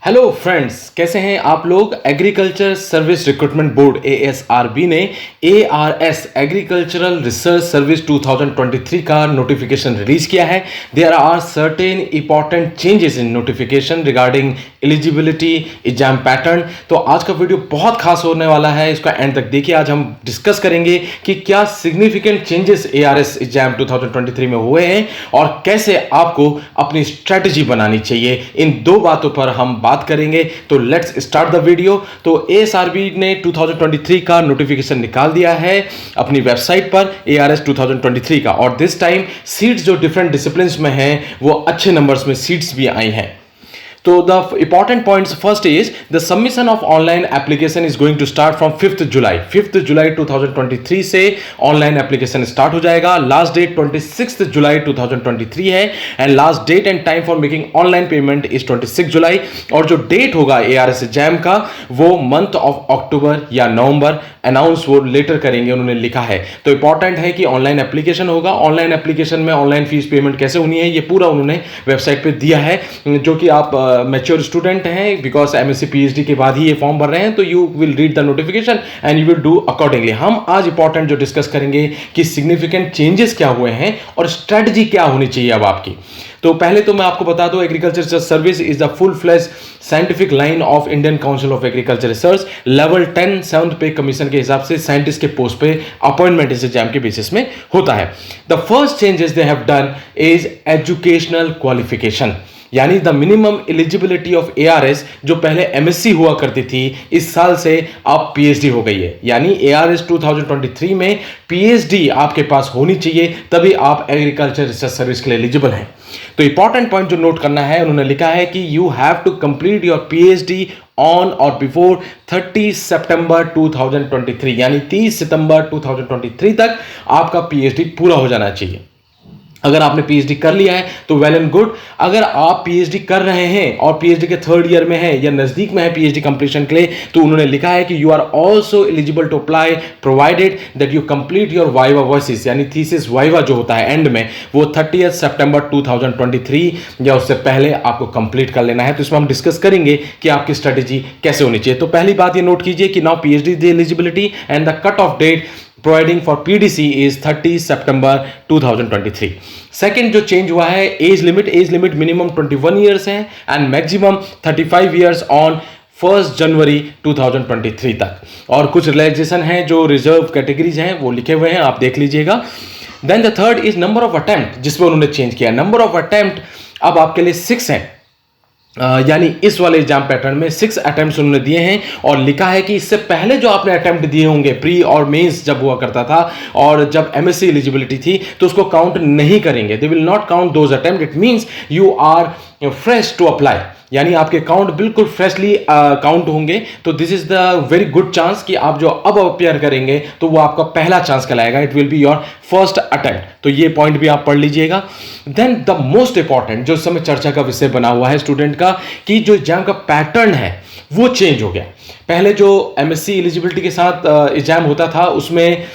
Hello friends, कैसे हैं आप लोग। Agriculture service recruitment board ASRB ने एआरएस एग्रीकल्चरल रिसर्च सर्विस 2023 का नोटिफिकेशन रिलीज किया है। There are certain important changes in notification regarding eligibility exam pattern. तो आज का वीडियो बहुत खास होने वाला है, इसका एंड तक देखिए। आज हम डिस्कस करेंगे कि क्या सिग्निफिकेंट चेंजेस एआरएस एग्जाम 2023 में हुए हैं और कैसे आपको अपनी स्ट्रेटजी बनानी चाहिए। इन दो बातों पर हम बात करेंगे। तो लेट्स स्टार्ट द वीडियो। तो एएसआरबी ने 2023 का नोटिफिकेशन निकाल दिया है अपनी वेबसाइट पर एआरएस 2023 का, और दिस टाइम सीट्स जो डिफरेंट डिसिप्लिन्स में हैं वो अच्छे नंबर्स में सीट्स भी आई हैं। So the important points first is the submission of online application is going to start from 5th July 2023 से ऑनलाइन एप्लीकेशन स्टार्ट हो जाएगा। लास्ट डेट 26 जुलाई 2023 है and last date and time for making online payment is 26 July. और जो date होगा ARS exam का वो मंथ ऑफ अक्टूबर या नवंबर अनाउंस वो लेटर करेंगे, उन्होंने लिखा है। तो इंपॉर्टेंट है कि ऑनलाइन एप्लीकेशन होगा। ऑनलाइन एप्लीकेशन में ऑनलाइन फीस पेमेंट कैसे होनी है ये पूरा उन्होंने वेबसाइट पे दिया है। जो कि आप मैच्योर स्टूडेंट हैं, बिकॉज एमएससी पीएचडी के बाद ही ये फॉर्म भर रहे हैं, तो you will read the notification and you will do accordingly. हम आज इंपॉर्टेंट जो डिस्कस करेंगे कि सिग्निफिकेंट चेंजेस क्या हुए हैं और स्ट्रेटजी क्या होनी चाहिए अब आपकी। तो पहले तो मैं आपको बता दूं, agriculture service is the full fledge scientific line of Indian Council of Agriculture Research. Level 10 7th पे कमीशन के हिसाब से साइंटिस्ट के पोस्ट पे अपॉइंटमेंट इस एग्जाम के बेसिस में होता है। The first changes they have done is educational qualification, यानी the minimum eligibility of ARS जो पहले एमएससी हुआ करती थी इस साल से अब पीएचडी हो गई है। यानी एआरएस 2023 में पीएचडी आपके पास होनी चाहिए, तभी आप एग्रीकल्चर रिसर्च सर्विस के लिए एलिजिबल हैं। तो इंपॉर्टेंट पॉइंट जो नोट करना है, उन्होंने लिखा है कि you have to complete your PhD on or before 30 September 2023, यानी 30 सितंबर 2023 तक आपका पीएचडी पूरा हो जाना चाहिए। अगर आपने पीएचडी कर लिया है तो वेल एंड गुड। अगर आप पीएचडी कर रहे हैं और पीएचडी के थर्ड ईयर में है या नजदीक में है पीएचडी कंप्लीशन के लिए, तो उन्होंने लिखा है कि you are also eligible to apply provided that you complete your viva versus, यानी थीसिस वाइवा जो होता है एंड में, वो 30 सितंबर 2023 या उससे पहले आपको कंप्लीट कर लेना है। तो इसमें हम डिस्कस करेंगे कि आपकी स्ट्रेटेजी कैसे होनी चाहिए। तो पहली बात ये नोट कीजिए कि now PhD the eligibility and the cut off date providing for PDC is 30 September 2023. Second जो चेंज हुआ है, एज लिमिट मिनिमम 21 ईयर्स है and maximum 35 years on 1 January 2023 तक। और कुछ रिलैक्सेशन है जो रिजर्व कैटेगरीज हैं वो लिखे हुए हैं, आप देख लीजिएगा। Then the third is number of attempt, जिसमें उन्होंने चेंज किया। नंबर ऑफ अटेम्प्ट अब आपके लिए 6 है, यानी इस वाले एग्जाम पैटर्न में 6 अटेम्प्ट्स उन्होंने दिए हैं। और लिखा है कि इससे पहले जो आपने अटेम्प्ट दिए होंगे प्री और मेंस जब हुआ करता था और जब एमएससी एलिजिबिलिटी थी, तो उसको काउंट नहीं करेंगे। They will not count those attempt. It means you are fresh to apply, यानी आपके अकाउंट बिल्कुल फ्रेशली काउंट होंगे। तो this is the very good chance कि आप जो अब अपेयर करेंगे तो वो आपका पहला चांस कहलाएगा। It will be your first attempt. तो ये पॉइंट भी आप पढ़ लीजिएगा। देन द मोस्ट इंपॉर्टेंट जो इस समय चर्चा का विषय बना हुआ है स्टूडेंट का, कि जो एग्जाम का पैटर्न है वो चेंज हो गया। पहले जो एमएससी एलिजिबिलिटी के साथ एग्जाम होता था उसमें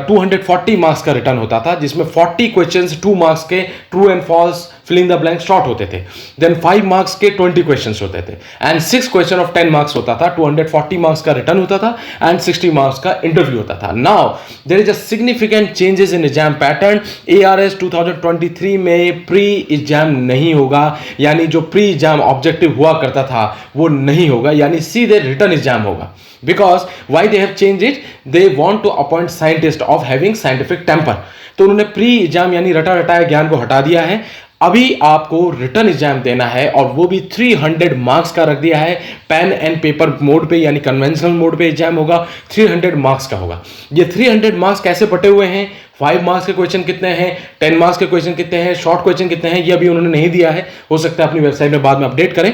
240 मार्क्स का रिटर्न होता था, जिसमें 40 क्वेश्चंस 2 मार्क्स के true and false filling the blank short होते थे। देन 5 मार्क्स के 20 क्वेश्चंस होते थे एंड 6 क्वेश्चन ऑफ 10 मार्क्स होता था। 240 मार्क्स का रिटर्न होता था एंड 60 मार्क्स का इंटरव्यू होता था। Now there is a significant changes in exam pattern. ARS 2023 में प्री एग्जाम नहीं होगा, यानी जो प्री एग्जाम ऑब्जेक्टिव हुआ करता था वो नहीं होगा, यानी सीधे रिटर्न एग्जाम होगा। Because why they have changed it? They want to appoint scientists of having scientific temper. तो उन्होंने प्री एग्जाम यानी रटा रटाया ज्ञान को हटा दिया है। अभी आपको रिटर्न एग्जाम देना है और वो भी 300 मार्क्स का रख दिया है। पेन एंड पेपर मोड पे यानी कन्वेंशनल मोड पे एग्जाम होगा, 300 मार्क्स का होगा। ये 300 मार्क्स कैसे बटे हुए हैं, 5 मार्क्स के क्वेश्चन कितने हैं, 10 मार्क्स के क्वेश्चन कितने हैं, शॉर्ट क्वेश्चन कितने हैं, ये अभी उन्होंने नहीं दिया है। हो सकता है अपनी वेबसाइट में बाद में अपडेट करें।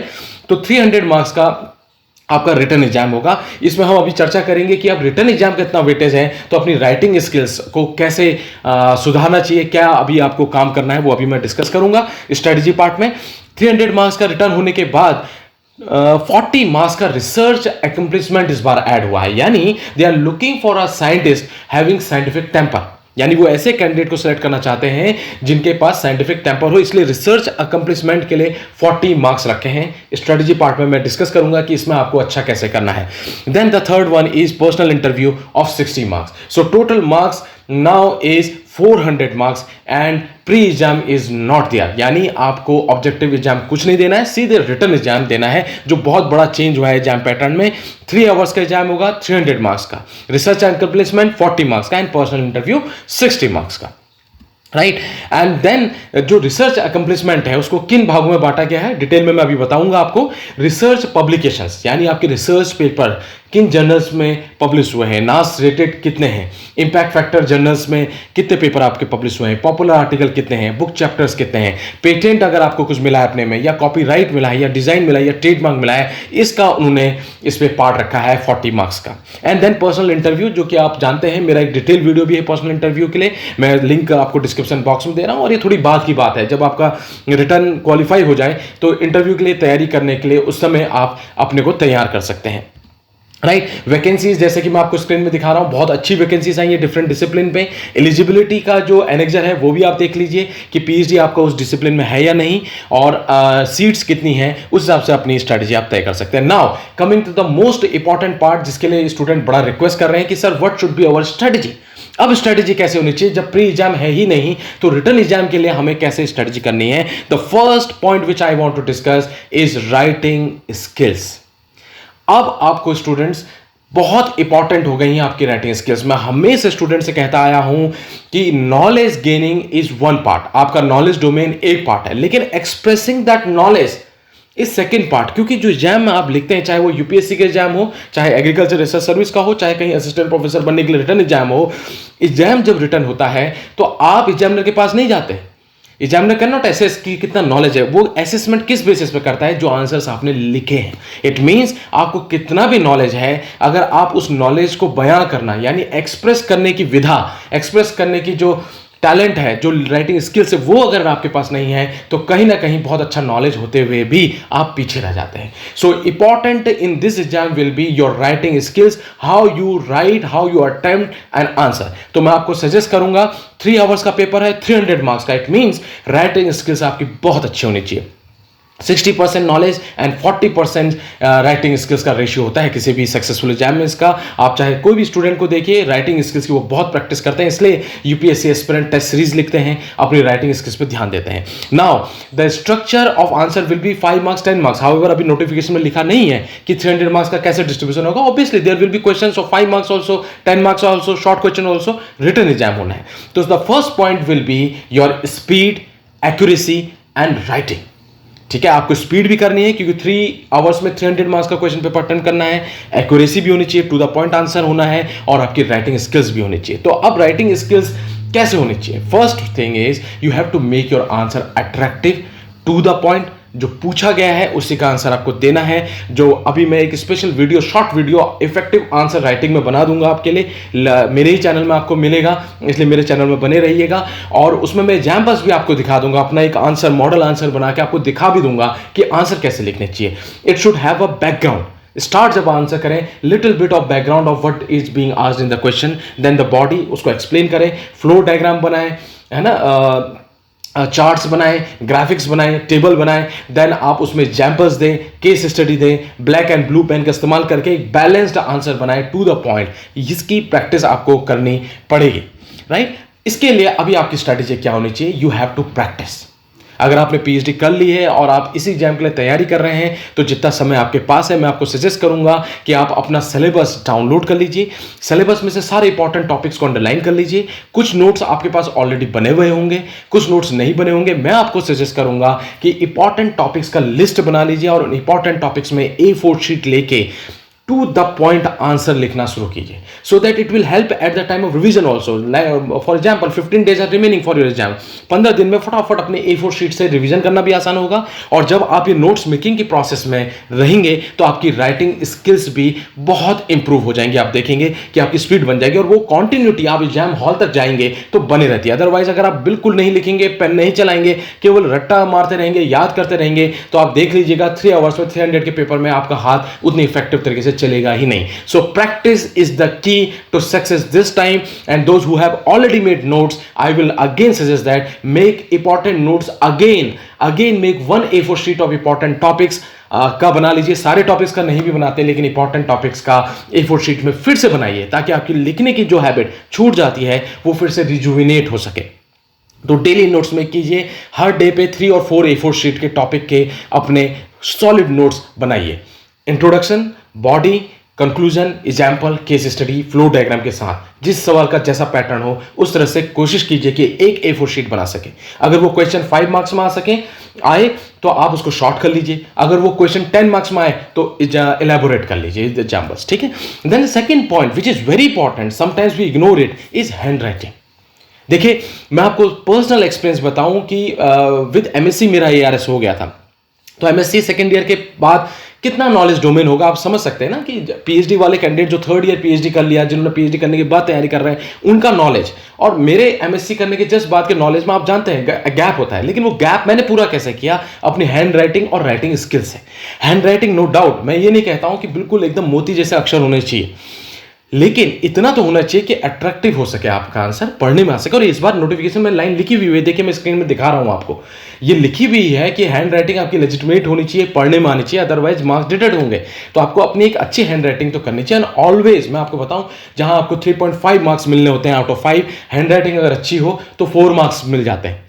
तो 300 मार्क्स का आपका रिटर्न एग्जाम होगा। इसमें हम अभी चर्चा करेंगे कि अब रिटर्न एग्जाम का इतना वेटेज है तो अपनी राइटिंग स्किल्स को कैसे सुधारना चाहिए, क्या अभी आपको काम करना है, वो अभी मैं डिस्कस करूंगा स्ट्रेटजी पार्ट में। 300 मार्क्स का रिटर्न होने के बाद 40 मार्क्स का रिसर्च अकम्प्लिशमेंट इस बार ऐड हुआ है, यानी they are looking for a scientist having scientific temper. यानी वो ऐसे कैंडिडेट को सिलेक्ट करना चाहते हैं जिनके पास साइंटिफिक टेम्पर हो, इसलिए रिसर्च अकम्प्लिशमेंट के लिए 40 मार्क्स रखे हैं। स्ट्रेटेजी पार्ट में मैं डिस्कस करूंगा कि इसमें आपको अच्छा कैसे करना है। Then the third one is personal interview of 60 marks. So total marks now is 400 marks and pre exam is not there, यानी आपको ऑब्जेक्टिव एग्जाम कुछ नहीं देना है, सीधे रिटर्न एग्जाम देना है, जो बहुत बड़ा चेंज हुआ है एग्जाम पैटर्न में। 3 आवर्स का एग्जाम होगा, 300 मार्क्स का, रिसर्च एंड कंप्लीसमेंट 40 मार्क्स का एंड पर्सनल इंटरव्यू 60 मार्क्स का, राइट। एंड देन जो रिसर्च अकम्प्लिशमेंट है उसको किन भागों में बांटा गया है डिटेल में मैं अभी बताऊंगा आपको। रिसर्च पब्लिकेशंस, यानी आपके रिसर्च पेपर किन जर्नल्स में पब्लिश हुए हैं, नास रेटेड कितने हैं, इंपैक्ट फैक्टर जर्नल्स में कितने पेपर आपके पब्लिश हुए हैं, पॉपुलर आर्टिकल कितने हैं, बुक चैप्टर्स कितने हैं, पेटेंट अगर आपको कुछ मिला है अपने में, या कॉपीराइट मिला है, या डिजाइन मिला है, या ट्रेडमार्क मिला है, इसका उन्होंने इस पे पार्ट रखा है 40 मार्क्स का। एंड देन पर्सनल इंटरव्यू, जो कि आप जानते हैं मेरा एक डिटेल वीडियो भी है पर्सनल इंटरव्यू के लिए, मैं लिंक आपको डिस्क्रिप्शन बॉक्स में दे रहा हूं। और ये थोड़ी बात की बात है, जब आपका रिटर्न क्वालिफाई हो जाए तो इंटरव्यू के लिए तैयारी करने के लिए उस समय आप अपने को तैयार कर सकते हैं, राइट। वैकेंसीज जैसे कि मैं आपको स्क्रीन में दिखा रहा हूं, बहुत अच्छी वैकेंसीज आई है डिफरेंट डिसिप्लिन पे। एलिजिबिलिटी का जो एनेक्जर है वो भी आप देख लीजिए कि पीएचडी आपका उस डिसिप्लिन में है या नहीं, और सीट्स कितनी हैं, उस हिसाब से अपनी स्ट्रेटजी आप तय कर सकते हैं। Now coming to the most important part, जिसके लिए स्टूडेंट बड़ा रिक्वेस्ट कर रहे हैं कि sir what should be our strategy. अब स्ट्रेटजी कैसे होनी चाहिए जब प्री एग्जाम है ही नहीं, तो रिटर्न एग्जाम के लिए हमें कैसे स्ट्रेटजी करनी है। The first point which I want to discuss is writing skills. अब आपको स्टूडेंट्स बहुत इंपॉर्टेंट हो गई हैं आपकी राइटिंग स्किल्स। मैं हमेशा स्टूडेंट से कहता आया हूं कि knowledge gaining is one part, आपका नॉलेज डोमेन एक पार्ट है, लेकिन एक्सप्रेसिंग दैट नॉलेज इस सेकंड पार्ट। क्योंकि जो एग्जाम में आप लिखते हैं, चाहे वो यूपीएससी का एग्जाम हो, चाहे एग्रीकल्चर रिसर्च सर्विस का हो, चाहे कहीं असिस्टेंट प्रोफेसर बनने के लिए रिटर्न एग्जाम हो, एग्जाम जब रिटर्न होता है तो आप एग्जामिनर के पास नहीं जाते। एग्जामिनर कैन नॉट असेस कि कितना नॉलेज है, वो असेसमेंट किस बेसिस पे करता है, जो आंसर्स आपने लिखे हैं। इट मींस आपको कितना भी नॉलेज है, अगर आप उस नॉलेज को बयां करना, यानी एक्सप्रेस करने की विधा, एक्सप्रेस करने की जो टैलेंट है, जो राइटिंग स्किल्स है, वो अगर आपके पास नहीं है तो कहीं ना कहीं बहुत अच्छा नॉलेज होते हुए भी आप पीछे रह जाते हैं। So important in this exam will be your writing skills, how you right, how you attempt an answer. तो मैं आपको सजेस्ट करूंगा, 3 आवर्स का पेपर है, 300 मार्क्स का, इट मींस राइटिंग स्किल्स आपकी बहुत अच्छी होनी चाहिए। 60% नॉलेज एंड 40% राइटिंग स्किल्स का रेशियो होता है किसी भी सक्सेसफुल एग्जाम में। इसका आप चाहे कोई भी स्टूडेंट को देखिए, राइटिंग स्किल्स की वो बहुत प्रैक्टिस करते हैं, इसलिए यूपीएससी एस्पिरेंट टेस्ट सीरीज लिखते हैं, अपनी राइटिंग स्किल्स पे ध्यान देते हैं। Now the structure of answer will be 5 marks 10 marks. However अभी नोटिफिकेशन में लिखा नहीं है कि 300 मार्क्स का कैसे डिस्ट्रीब्यूशन होगा। Obviously there will be questions of 5 marks also, 10 marks also, short question also, written exam होना है। तो the first point will be your speed, accuracy and writing. ठीक है, आपको स्पीड भी करनी है क्योंकि 3 आवर्स में 300 मार्क्स का क्वेश्चन पेपर अटेंड करना है, एक्यूरेसी भी होनी चाहिए, टू द पॉइंट आंसर होना है, और आपकी राइटिंग स्किल्स भी होनी चाहिए। तो अब राइटिंग स्किल्स कैसे होनी चाहिए? First thing is you have to make your answer attractive, to the point, जो पूछा गया है उसी का आंसर आपको देना है। जो अभी मैं एक special video, short video effective answer writing में बना दूंगा आपके लिए, मेरे ही चैनल में आपको मिलेगा, इसलिए मेरे चैनल में बने रहिएगा। और उसमें मैं एग्जाम्पल्स भी आपको दिखा दूंगा, अपना एक आंसर, मॉडल आंसर बना के आपको दिखा भी दूंगा कि आंसर कैसे लिखने चाहिए। It should have a background. Start जब आंसर करें, little bit of background of what is being asked in the question, then the body, उसको एक्सप्लेन करें, फ्लो डायग्राम बनाएं, है ना, चार्ट्स बनाएं, ग्राफिक्स बनाएं, टेबल बनाएं, देन आप उसमें एग्जाम्पल्स दें, केस स्टडी दें, ब्लैक एंड ब्लू पेन का इस्तेमाल करके एक बैलेंस्ड आंसर बनाएं, टू द पॉइंट। इसकी प्रैक्टिस आपको करनी पड़ेगी, राइट। इसके लिए अभी आपकी स्ट्रैटेजी क्या होनी चाहिए? You have to practice. अगर आपने पीएचडी कर ली है और आप इसी एग्जाम के लिए तैयारी कर रहे हैं, तो जितना समय आपके पास है, मैं आपको सजेस्ट करूंगा कि आप अपना सिलेबस डाउनलोड कर लीजिए। सिलेबस में से सारे इंपॉर्टेंट टॉपिक्स को अंडरलाइन कर लीजिए। कुछ नोट्स आपके पास ऑलरेडी बने हुए होंगे, कुछ नोट्स नहीं बने होंगे। मैं आपको सजेस्ट करूंगा कि इंपॉर्टेंट टॉपिक्स का लिस्ट बना लीजिए और इंपॉर्टेंट टॉपिक्स में A4 शीट लेके टू द पॉइंट आंसर लिखना शुरू कीजिए, so that it will help at the time of revision also. For example 15 days are remaining for your exam, 15 दिन में फटाफट अपने A4 शीट से रिवीजन करना भी आसान होगा। और जब आप ये नोट्स मेकिंग की प्रोसेस में रहेंगे तो आपकी राइटिंग स्किल्स भी बहुत इंप्रूव हो जाएंगे। आप देखेंगे कि आपकी स्पीड बन जाएगी और वो कॉन्टिन्यूटी आप एग्जाम हॉल तक जाएंगे तो बनी रहती है। अदरवाइज अगर आप बिल्कुल नहीं लिखेंगे, पेन नहीं चलाएंगे, केवल रट्टा मारते रहेंगे, याद करते रहेंगे, तो आप देख लीजिएगा 3 आवर्स में 300 के पेपर में आपका हाथ उतनी इफेक्टिव तरीके से चलेगा ही नहीं. So practice is the key to success this time. And those who have already made notes, I will again suggest that make important notes again make one A4 sheet of important topics का बना लीजिए. सारे topics का नहीं भी बनाते, लेकिन important topics का A4 शीट में फिर से बनाइए, ताकि आपकी लिखने की जो हैबिट छूट जाती है वो फिर से रिजुविनेट हो सके. तो डेली नोट्स में कीजिए, हर डे पे 3 और 4 A4 शीट के टॉपिक के अपने सॉलिड नोट्स बनाइए. Introduction, body, conclusion, example, case study, flow diagram के साथ जिस सवाल का जैसा पैटर्न हो उस तरह से कोशिश कीजिए कि एक A4 शीट बना सके. अगर वो क्वेश्चन 5 मार्क्स में आए तो आप उसको शॉर्ट कर लीजिए. अगर वो क्वेश्चन 10 मार्क्स में आए तो इलेबोरेट कर लीजिए एग्जाम्पल्स. ठीक है. Then second point which is very important, sometimes we ignore it, is hand writing. देखिए, मैं आपको पर्सनल एक्सपीरियंस बताऊं कि विद MSc मेरा ARS हो गया था. तो MSc सेकेंड ईयर के बाद कितना नॉलेज डोमेन होगा आप समझ सकते हैं ना, कि PhD वाले कैंडिडेट जो 3rd ईयर PhD कर लिया, जिन्होंने PhD करने के बाद तैयारी कर रहे हैं, उनका नॉलेज और मेरे MSc करने के जस्ट बाद के नॉलेज में आप जानते हैं गैप होता है. लेकिन वो गैप मैंने पूरा कैसे किया? अपनी हैंड राइटिंग और राइटिंग स्किल से. हैंड राइटिंग नो डाउट, मैं ये नहीं कहता हूं कि बिल्कुल एकदम मोती जैसे अक्षर होने चाहिए, लेकिन इतना तो होना चाहिए कि अट्रैक्टिव हो सके, आपका आंसर पढ़ने में आ सके. और इस बार नोटिफिकेशन में लाइन लिखी हुई है, देखिए मैं स्क्रीन में दिखा रहा हूं आपको, ये लिखी हुई है कि हैंड राइटिंग आपकी लेजिटिमेट होनी चाहिए, पढ़ने में आनी चाहिए, अदरवाइज मार्क्स डिडक्ट होंगे. तो आपको अपनी एक अच्छी हैंड राइटिंग तो करनी चाहिए. एंड ऑलवेज मैं आपको बताऊं, जहां आपको 3.5 मार्क्स मिलने होते हैं आउट ऑफ 5, हैंड राइटिंग अगर अच्छी हो तो 4 मार्क्स मिल जाते हैं.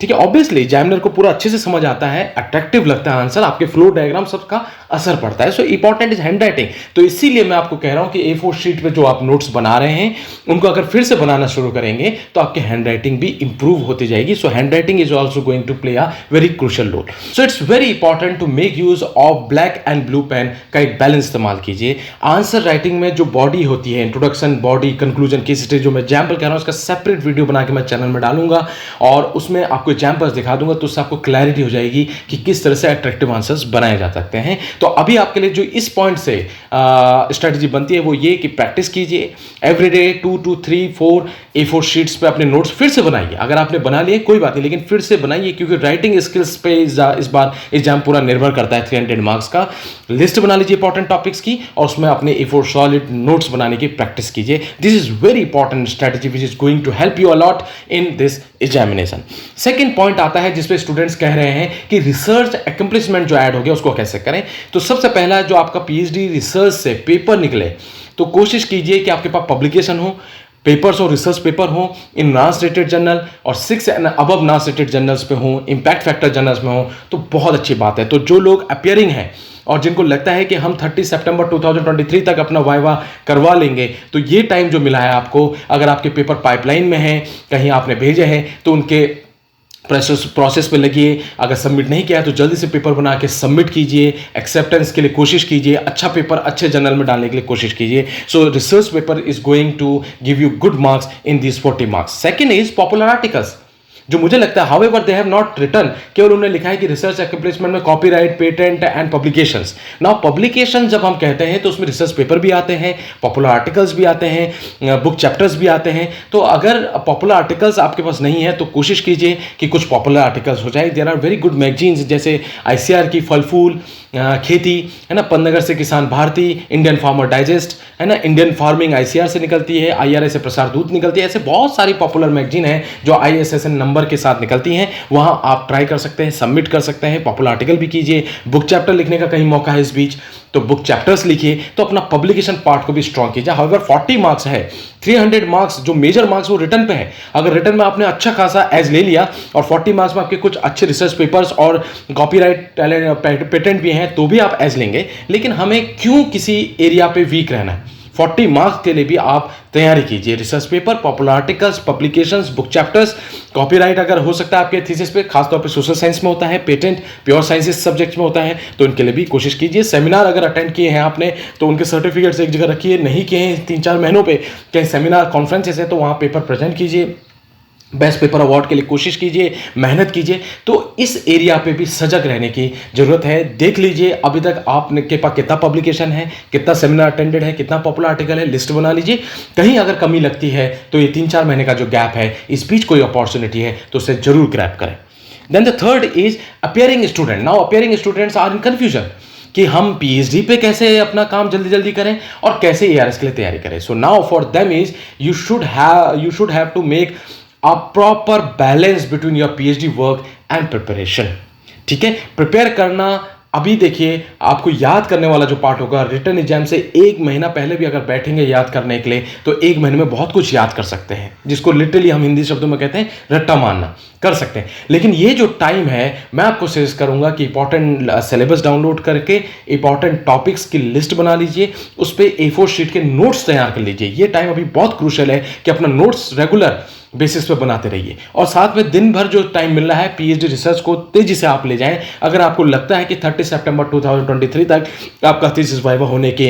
ठीक है. ऑब्वियसली एग्जामिनर को पूरा अच्छे से समझ आता है, अट्रैक्टिव लगता है आंसर, आपके फ्लो डायग्राम सबका असर पड़ता है. So important is hand writing. तो इसीलिए मैं आपको कह रहा हूं कि A4 शीट पे जो आप नोट्स बना रहे हैं उनको अगर फिर से बनाना शुरू करेंगे तो आपकी हैंड राइटिंग भी इंप्रूव होती जाएगी. So hand writing is also going to play a very crucial role. So it's very important to make use of black and blue pen का एक बैलेंस इस्तेमाल कीजिए. आंसर राइटिंग में जो बॉडी होती है, introduction, body, conclusion, case study, जो मैं एग्जाम्पल कह रहा हूं उसका सेपरेट वीडियो बना के मैं चैनल में डालूंगा और उसमें आपको एग्जाम्पल्स दिखा दूंगा, तो उससे आपको क्लैरिटी हो जाएगी कि किस तरह से अट्रैक्टिव आंसर्स बनाए जा सकते हैं. तो अभी आपके लिए जो इस पॉइंट से स्ट्रेटजी बनती है वो ये कि प्रैक्टिस कीजिए एवरीडे 2 to 3 4 A4 शीट्स पे अपने नोट्स फिर से बनाइए. अगर आपने बना लिए कोई बात नहीं, लेकिन फिर से बनाइए, क्योंकि राइटिंग स्किल्स पे इस बार एग्जाम पूरा निर्भर करता है. 300 मार्क्स का लिस्ट बना लीजिए इंपॉर्टेंट टॉपिक्स की और उसमें अपने A4 सॉलिड नोट्स बनाने की प्रैक्टिस कीजिए. This is very important strategy which is going to help you a lot in this examination. Second point आता है जिसपे स्टूडेंट्स कह रहे हैं कि रिसर्च अकम्प्लिशमेंट जो ऐड हो गया उसको कैसे करें. तो सबसे पहला, जो आपका PhD रिसर्च से पेपर निकले तो कोशिश कीजिए कि आपके पास पब्लिकेशन हो, पेपर्स और रिसर्च पेपर हो इन नॉन रेटेड जर्नल और 6 and above non rated journals पे हो, इंपैक्ट फैक्टर जर्नल्स में हो, तो बहुत अच्छी बात है. तो जो लोग अपियरिंग हैं और जिनको लगता है कि हम 30 सितंबर 2023 तक अपना वाइवा करवा लेंगे, तो ये टाइम जो मिला है आपको, अगर आपके पेपर पाइपलाइन में है, कहीं आपने भेजे हैं, तो उनके प्रोसेस पे लगिए. अगर सबमिट नहीं किया है तो जल्दी से पेपर बना के सबमिट कीजिए. एक्सेप्टेंस के लिए कोशिश कीजिए, अच्छा पेपर अच्छे जर्नल में डालने के लिए कोशिश कीजिए. So research paper is going to give you good marks in this 40 marks. Second is popular articles, जो मुझे लगता है however they have not written, केवल उन्होंने लिखा है कि रिसर्च अकम्प्लिशमेंट में copyright, patent and publications. Now publication जब हम कहते हैं तो उसमें रिसर्च पेपर भी आते हैं, पॉपुलर आर्टिकल्स भी आते हैं, बुक चैप्टर्स भी आते हैं. तो अगर पॉपुलर आर्टिकल्स आपके पास नहीं है तो कोशिश कीजिए कि कुछ पॉपुलर आर्टिकल्स हो जाए. There are very good magazines, जैसे ICR की फल फूल खेती है ना, पन्नगर से किसान भारती, इंडियन फार्मर डाइजेस्ट है ना, इंडियन फार्मिंग ICR से निकलती है, IRA से प्रसार दूत निकलती है. ऐसे बहुत सारी पॉपुलर मैगजीन है जो ISSN नंबर के साथ निकलती हैं. वहां आप ट्राई कर सकते हैं, सबमिट कर सकते हैं, पॉपुलर आर्टिकल भी कीजिए. बुक चैप्टर लिखने का कहीं मौका है इस बीच तो बुक चैप्टर्स लिखिए, तो अपना पब्लिकेशन पार्ट को भी स्ट्रॉन्ग कीजिए. हाउएवर 40 मार्क्स है, 300 मार्क्स जो मेजर मार्क्स वो रिटर्न पे है. अगर रिटर्न में आपने अच्छा खासा एज ले लिया और 40 मार्क्स में आपके कुछ अच्छे रिसर्च पेपर्स और कॉपीराइट पेटेंट भी हैं तो भी आप एज लेंगे. लेकिन हमें क्यों किसी एरिया पे वीक रहना है? 40 मार्क्स के लिए भी आप तैयारी कीजिए. Research paper, popular articles, publications, book chapters, copyright अगर हो सकता है आपके थीसिस पे, खासतौर पे सोशल साइंस में होता है, पेटेंट प्योर साइंसेस सब्जेक्ट्स में होता है, तो इनके लिए भी कोशिश कीजिए. सेमिनार अगर अटेंड किए हैं आपने तो उनके सर्टिफिकेट्स एक जगह रखिए. नहीं किए हैं 3-4 महीनों पे कहीं सेमिनार कॉन्फ्रेंसेस है तो वहाँ पेपर प्रेजेंट कीजिए. बेस्ट पेपर अवार्ड के लिए कोशिश कीजिए, मेहनत कीजिए. तो इस एरिया पे भी सजग रहने की जरूरत है. देख लीजिए अभी तक आपने के पास कितना पब्लिकेशन है, कितना सेमिनार अटेंडेड है, कितना पॉपुलर आर्टिकल है, लिस्ट बना लीजिए. कहीं अगर कमी लगती है तो ये 3-4 महीने का जो गैप है, इस बीच कोई अपॉर्चुनिटी है तो उसे जरूर ग्रैब करें. Then the third is appearing student. Now appearing students are in confusion. कि हम पीएचडी पे कैसे अपना काम जल्दी जल्दी करें और कैसे एआरएस के लिए तैयारी करें. So now for them is you should have to make a proper balance between your PhD work and preparation. ठीक है, प्रिपेयर करना. अभी देखिए, आपको याद करने वाला जो पार्ट होगा, रिटन एग्जाम से एक महीना पहले भी अगर बैठेंगे याद करने के लिए तो एक महीने में बहुत कुछ याद कर सकते हैं, जिसको लिटरली हम हिंदी शब्दों में कहते हैं रट्टा मारना, कर सकते हैं. लेकिन ये जो टाइम है, मैं आपको सजेस्ट करूंगा कि इंपॉर्टेंट सिलेबस डाउनलोड करके इंपॉर्टेंट टॉपिक्स की लिस्ट बना लीजिए, उस पर A4 शीट के नोट्स तैयार कर लीजिए. ये टाइम अभी बहुत क्रूशियल है कि अपना नोट्स रेगुलर बेसिस पे बनाते रहिए. और साथ में दिन भर जो टाइम मिल रहा है पीएचडी रिसर्च को तेजी से आप ले जाएं. अगर आपको लगता है कि 30 सितंबर 2023 तक आपका थीसिस वाइवा होने के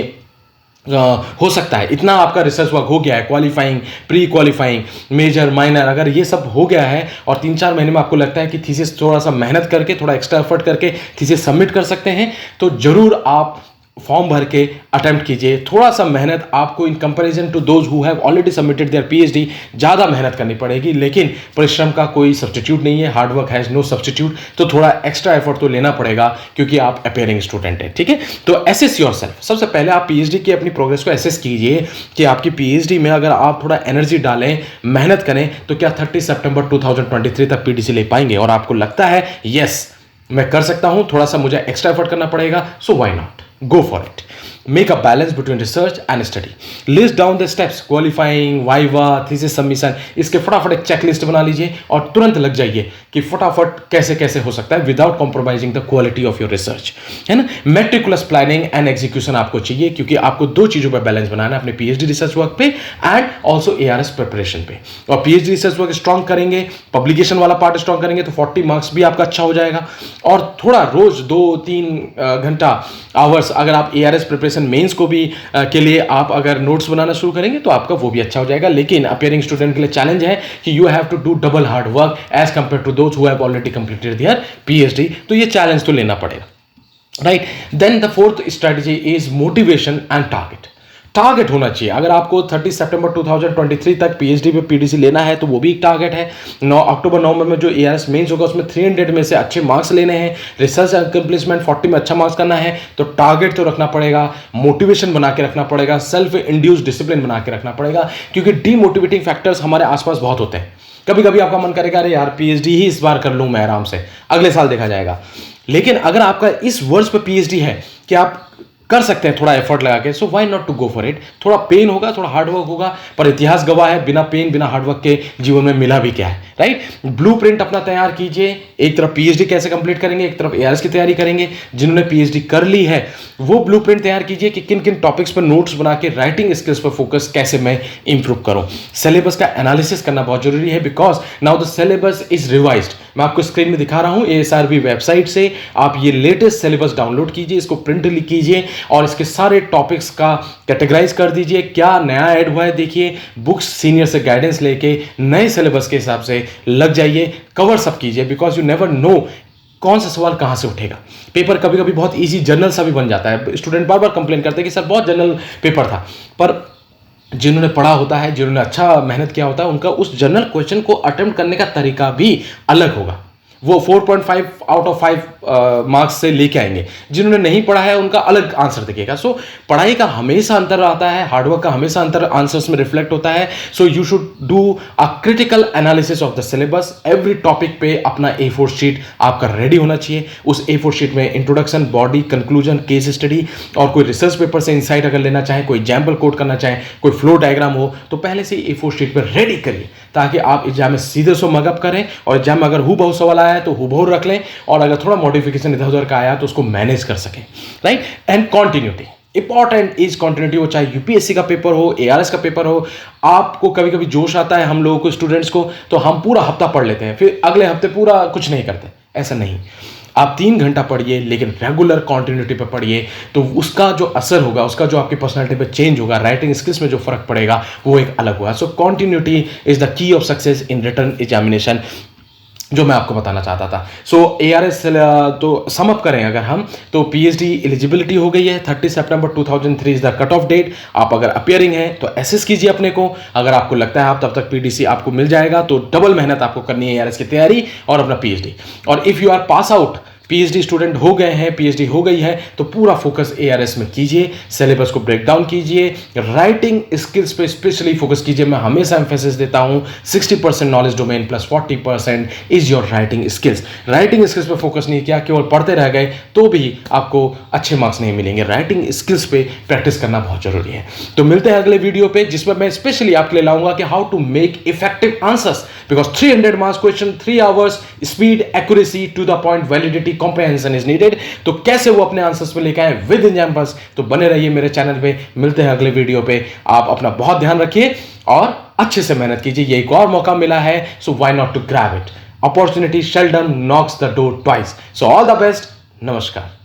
हो सकता है, इतना आपका रिसर्च वर्क हो गया है, qualifying, pre qualifying, major, minor, अगर ये सब हो गया है और 3-4 महीने में आपको लगता है कि थीसिस थोड़ा सा मेहनत करके, थोड़ा एक्स्ट्रा एफर्ट करके थीसिस सबमिट कर सकते हैं, तो जरूर आप फॉर्म भर के अटेम्प्ट कीजिए. थोड़ा सा मेहनत आपको in comparison to those who have already submitted their PhD ज़्यादा मेहनत करनी पड़ेगी, लेकिन परिश्रम का कोई सब्स्टिट्यूट नहीं है. Hard work has no substitute. तो थोड़ा एक्स्ट्रा एफर्ट तो लेना पड़ेगा क्योंकि आप अपेयरिंग स्टूडेंट हैं. ठीक है, तो असेस योरसेल्फ. सबसे पहले आप पीएचडी की अपनी प्रोग्रेस को असेस कीजिए कि आपकी पीएचडी में अगर आप थोड़ा एनर्जी डालें, मेहनत करें, तो क्या 30 सितंबर 2023 तक पीटीसी ले पाएंगे. और आपको लगता है यस मैं कर सकता हूं, थोड़ा सा मुझे एक्स्ट्रा एफर्ट करना पड़ेगा, सो why not, go for it. Make a balance between research and study. List down the steps, qualifying, viva, thesis submission. इसके फटाफट एक चेकलिस्ट बना लीजिए और तुरंत लग जाइए कि फटाफट कैसे कैसे हो सकता है without compromising the quality of your research. है ना, मेट्रिकुलस प्लानिंग एंड एग्जीक्यूशन आपको चाहिए, क्योंकि आपको दो चीजों पर बैलेंस बनाना है, अपने पीएचडी रिसर्च वर्क पे एंड ऑल्सो एआरएस प्रिपरेशन पे. और पीएचडी रिसर्च वर्क स्ट्रॉन्ग करेंगे, पब्लिकेशन वाला पार्ट स्ट्रॉन्ग करेंगे तो 40 मार्क्स भी आपका अच्छा हो जाएगा. और थोड़ा रोज 2-3 घंटा आवर्स अगर आप एआरएस प्रिपरेशन मेंस को भी के लिए आप अगर नोट्स बनाना शुरू करेंगे तो आपका वो भी अच्छा हो जाएगा. लेकिन अपियरिंग स्टूडेंट के लिए चैलेंज है कि you have to do double hard work as compare to those who have already completed their PhD. तो ये चैलेंज तो लेना पड़ेगा, right. Then the fourth strategy is motivation and target. Target होना चाहिए. अगर आपको 30 सितंबर 2023 तक पीएचडी पे पीटीसी लेना है तो वो भी एक टारगेट है. 9 अक्टूबर नवंबर में जो एआरएस मेंस होगा उसमें 300 में से अच्छे मार्क्स लेने हैं, रिसर्च अकम्प्लिशमेंट 40 में अच्छा मार्क्स करना है. तो टारगेट तो रखना पड़ेगा, मोटिवेशन बना के रखना पड़ेगा, सेल्फ इंड्यूस्ड डिसिप्लिन बना के रखना पड़ेगा, क्योंकि डीमोटिवेटिंग फैक्टर्स हमारे आसपास बहुत होते हैं. कभी कभी आपका मन करेगा अरे यार पीएचडी ही इस बार कर लूं मैं आराम से, अगले साल देखा जाएगा. लेकिन अगर आपका इस वर्ष पे पीएचडी है कि आप कर सकते हैं थोड़ा एफर्ट लगा के, so why not to go for it. थोड़ा पेन होगा, थोड़ा हार्डवर्क होगा, पर इतिहास गवाह है बिना पेन बिना हार्डवर्क के जीवन में मिला भी क्या है, राइट. ब्लूप्रिंट अपना तैयार कीजिए. एक तरफ पीएचडी कैसे कंप्लीट करेंगे, एक तरफ एआरएस की तैयारी करेंगे. जिन्होंने पीएचडी कर ली है वो ब्लूप्रिंट तैयार कीजिए कि किन किन टॉपिक्स पर नोट्स बना के राइटिंग स्किल्स पर फोकस कैसे मैं इंप्रूव करूं. सिलेबस का एनालिसिस करना बहुत जरूरी है, because now the syllabus is revised. मैं आपको स्क्रीन में दिखा रहा हूं एएसआरबी वेबसाइट से. आप ये लेटेस्ट सिलेबस डाउनलोड कीजिए, इसको प्रिंट कीजिए और इसके सारे टॉपिक्स का कैटेगराइज कर दीजिए. क्या नया ऐड हुआ है देखिए, बुक्स सीनियर से गाइडेंस लेके नए सिलेबस के हिसाब से लग जाइए, कवर सब कीजिए, बिकॉज यू नेवर नो कौन सा सवाल कहां से उठेगा. पेपर कभी कभी बहुत इजी जनरल सा भी बन जाता है. स्टूडेंट बार बार कंप्लेन करते हैं कि सर बहुत जनरल पेपर था, पर जिन्होंने पढ़ा होता है, जिन्होंने अच्छा मेहनत किया होता है, उनका उस जनरल क्वेश्चन को अटेम्प्ट करने का तरीका भी अलग होगा. वो 4.5 आउट ऑफ 5 मार्क्स से लेके आएंगे. जिन्होंने नहीं पढ़ा है उनका अलग आंसर दिखेगा. सो पढ़ाई का हमेशा अंतर आता है, हार्डवर्क का हमेशा अंतर आंसर्स में रिफ्लेक्ट होता है. So you should do a critical analysis of the syllabus. Every topic पे अपना A4 शीट आपका रेडी होना चाहिए. उस A4 शीट में introduction, body, conclusion, case study और कोई रिसर्च पेपर से इंसाइट अगर लेना चाहें, कोई एग्जाम्पल कोट करना चाहें, कोई फ्लो डायग्राम हो, तो पहले से A4 शीट पर रेडी करिए ताकि आप एग्जाम में सीधे सो मगअप करें. और एग्जाम में अगर हूबहू सवाल आया है तो हूबहू रख लें, और अगर थोड़ा मॉडिफिकेशन इधर उधर का आया तो उसको मैनेज कर सकें, right. And continuity important is continuity. वो चाहे यूपीएससी का पेपर हो, एआरएस का पेपर हो. आपको कभी कभी जोश आता है, हम लोगों को स्टूडेंट्स को, तो हम पूरा हफ्ता पढ़ लेते हैं, फिर अगले हफ्ते पूरा कुछ नहीं करते. ऐसा नहीं. आप 3 घंटा पढ़िए, लेकिन रेगुलर कॉन्टिन्यूटी पे पढ़िए, तो उसका जो असर होगा, उसका जो आपकी पर्सनालिटी पे चेंज होगा, राइटिंग स्किल्स में जो फर्क पड़ेगा वो एक अलग होगा. So continuity is the key of success in written examination, जो मैं आपको बताना चाहता था. सो एआरएस तो समअप करें अगर हम, तो पीएचडी एलिजिबिलिटी हो गई है. 30 September 2003 is the cut off date. आप अगर अपियरिंग हैं तो एसेस कीजिए अपने को. अगर आपको लगता है आप तब तक पीटीसी आपको मिल जाएगा तो डबल मेहनत आपको करनी है एआरएस की तैयारी और अपना पीएचडी. और if you are pass out PhD student हो गए हैं, पीएचडी हो गई है, तो पूरा फोकस एआरएस में कीजिए, सिलेबस को ब्रेक डाउन कीजिए, राइटिंग स्किल्स पे स्पेशली फोकस कीजिए। मैं हमेशा एम्फेसिस देता हूं 60% knowledge domain plus 40% is your writing skills. Writing skills पे फोकस नहीं किया, केवल पढ़ते रह गए तो भी आपको अच्छे मार्क्स नहीं मिलेंगे। राइटिंग स्किल्स पे प्रैक्टिस करना बहुत जरूरी है। तो मिलते हैं अगले वीडियो पे, जिसमें मैं स्पेशली आपके लिए लाऊंगा कि how to make effective answers, because 300 marks question, 3 hours, speed, accuracy, to the point, validity, comprehension is needed. तो कैसे वो अपने आंसर्स पे लेके आए विद इन जैम्पस। तो बने रहिए मेरे चैनल पे, मिलते हैं अगले वीडियो पे। आप अपना बहुत ध्यान रखिए और अच्छे से मेहनत कीजिए। ये एक और मौका मिला है, so why not to grab it. Opportunity seldom knocks the door twice. So all the best. नमस्कार।